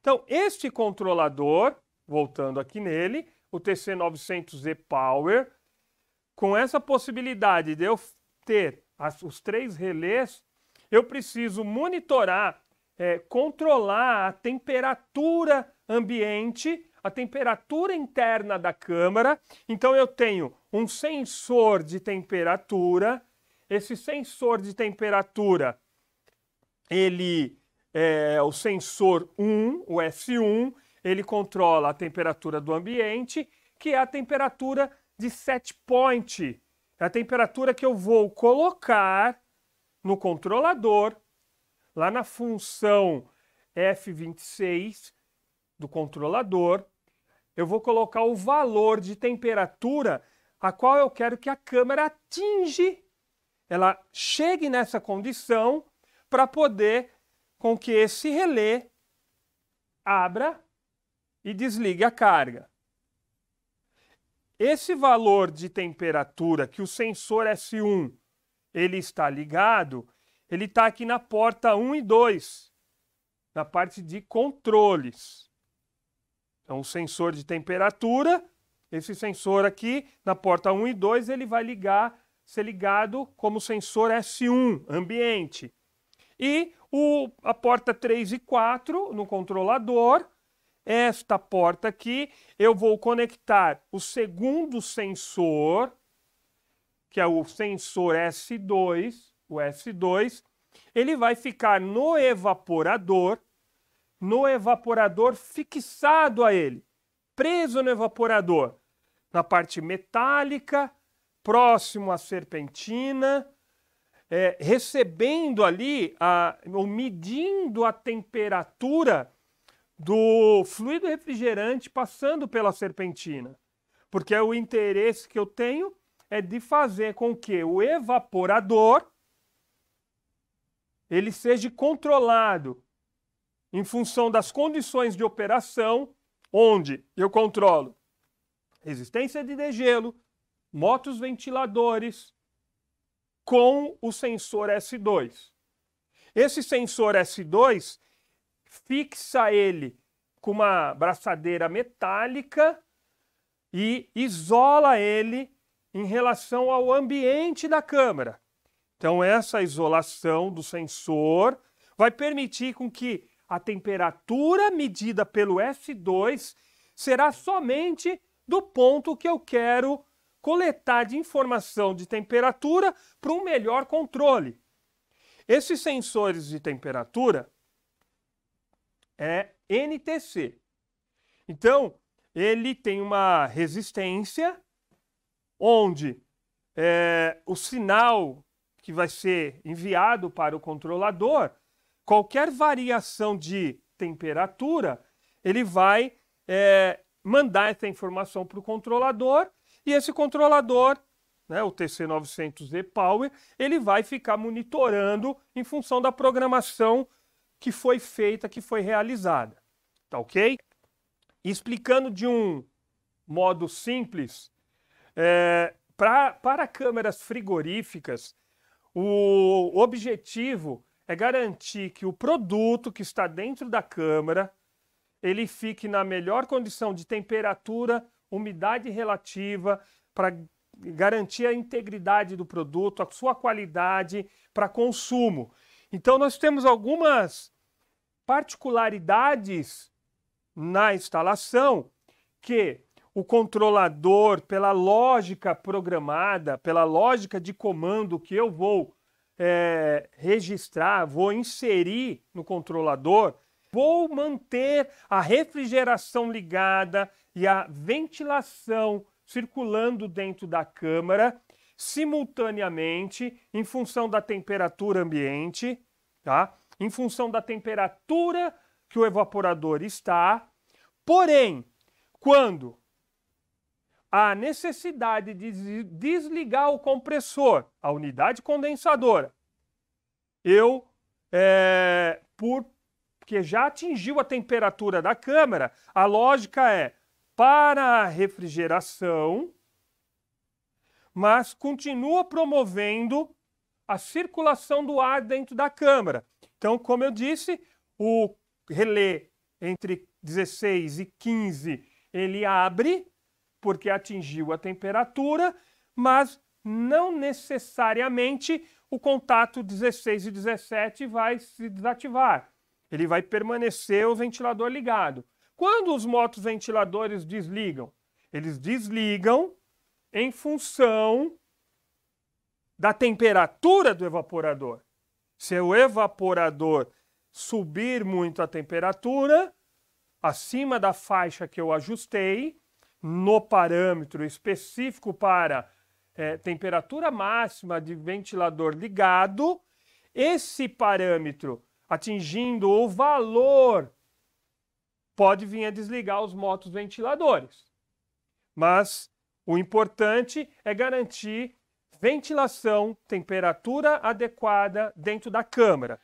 Então, este controlador, voltando aqui nele, o TC900E Power, com essa possibilidade de eu ter os 3 relés, eu preciso monitorar, controlar a temperatura ambiente, a temperatura interna da câmara. Então eu tenho um sensor de temperatura. Esse sensor de temperatura, ele é o sensor 1, o S1, ele controla a temperatura do ambiente, que é a temperatura de set point, é a temperatura que eu vou colocar no controlador, lá na função F26 do controlador, eu vou colocar o valor de temperatura a qual eu quero que a câmera atinge, ela chegue nessa condição para poder com que esse relé abra e desligue a carga. Esse valor de temperatura que o sensor S1 ele está ligado, ele está aqui na porta 1 e 2, na parte de controles. Então, o sensor de temperatura, esse sensor aqui, na porta 1 e 2, ele vai ser ligado como sensor S1, ambiente. E a porta 3 e 4, no controlador, esta porta aqui, eu vou conectar o segundo sensor, que é o sensor S2, o S2, ele vai ficar no evaporador fixado a ele, preso no evaporador, na parte metálica, próximo à serpentina, recebendo ali, ou medindo a temperatura do fluido refrigerante passando pela serpentina. Porque o interesse que eu tenho é de fazer com que o evaporador ele seja controlado em função das condições de operação, onde eu controlo resistência de degelo, motos ventiladores, com o sensor S2. Esse sensor S2 fixa ele com uma braçadeira metálica e isola ele em relação ao ambiente da câmara. Então, essa isolação do sensor vai permitir com que a temperatura medida pelo S2 será somente do ponto que eu quero coletar de informação de temperatura para um melhor controle. Esses sensores de temperatura é NTC. Então, ele tem uma resistência onde o sinal que vai ser enviado para o controlador, qualquer variação de temperatura, ele vai mandar essa informação para o controlador e esse controlador, né, o TC900E Power, ele vai ficar monitorando em função da programação que foi feita, que foi realizada. Tá ok? Explicando de um modo simples, para câmeras frigoríficas, o objetivo é garantir que o produto que está dentro da câmara ele fique na melhor condição de temperatura, umidade relativa, para garantir a integridade do produto, a sua qualidade para consumo. Então, nós temos algumas particularidades na instalação que o controlador, pela lógica programada, pela lógica de comando que eu vou registrar, vou inserir no controlador, vou manter a refrigeração ligada e a ventilação circulando dentro da câmara simultaneamente em função da temperatura ambiente, tá? Em função da temperatura que o evaporador está. Porém, quando há necessidade de desligar o compressor, a unidade condensadora, porque já atingiu a temperatura da câmara, a lógica é para a refrigeração, mas continua promovendo a circulação do ar dentro da câmara. Então, como eu disse, o relé entre 16 e 15 ele abre, porque atingiu a temperatura, mas não necessariamente o contato 16 e 17 vai se desativar. Ele vai permanecer o ventilador ligado. Quando os motoventiladores desligam? Eles desligam em função da temperatura do evaporador. Se o evaporador subir muito a temperatura, acima da faixa que eu ajustei, no parâmetro específico para temperatura máxima de ventilador ligado, esse parâmetro atingindo o valor pode vir a desligar os motoventiladores. Mas o importante é garantir ventilação, temperatura adequada dentro da câmara.